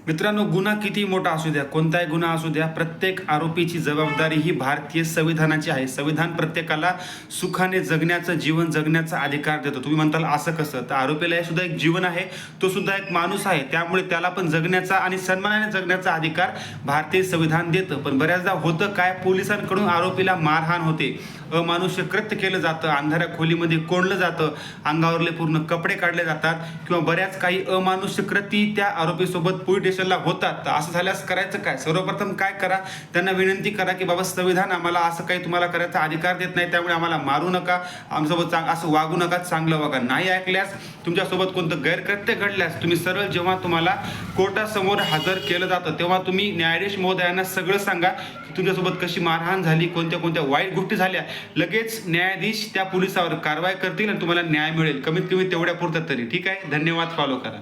मित्रांनो, गुन्हा किती मोठा असू द्या, कोणताही गुन्हा असू द्या, प्रत्येक आरोपीची जबाबदारी ही भारतीय संविधानाची आहे. संविधान प्रत्येकाला सुखाने जगण्याचं, जीवन जगण्याचा अधिकार देतो. तुम्ही म्हणताल असं कसं? तर आरोपीला हे सुद्धा एक जीवन आहे, तो सुद्धा एक माणूस आहे. त्यामुळे त्याला पण जगण्याचा आणि सन्मानाने जगण्याचा अधिकार भारतीय संविधान देतं. पण बऱ्याचदा होतं काय, पोलिसांकडून आरोपीला मारहाण होते, अमानुष्य कृत्य केलं जातं, अंधाऱ्या खोलीमध्ये कोंडलं जातं, अंगावरले पूर्ण कपडे काढले जातात किंवा बऱ्याच काही अमानुष्य कृती त्या आरोपीसोबत पोलीस स्टेशनला होतात. तर असं झाल्यास करायचं काय? सर्वप्रथम काय करा, त्यांना विनंती करा की बाबा संविधान आम्हाला असं काही तुम्हाला करायचा अधिकार देत नाही, त्यामुळे आम्हाला मारू नका, आमच्यासोबत असं वागू नका, चांगलं वागा. नाही ऐकल्यास, तुमच्यासोबत कोणतं गैरकृत्य घडल्यास तुम्ही सरळ जेव्हा तुम्हाला कोर्टासमोर हजर केलं जातं तेव्हा तुम्ही न्यायाधीश महोदयांना सगळं सांगा की तुमच्यासोबत कशी मारहाण झाली, कोणत्या कोणत्या वाईट गोष्टी झाल्या. लगेच न्यायाधीश त्या पोलिसावर कारवाई करतील आणि तुम्हाला न्याय मिळेल, कमीत कमी तेवढ्या पुरतं तरी. ठीक आहे, धन्यवाद. फॉलो करा.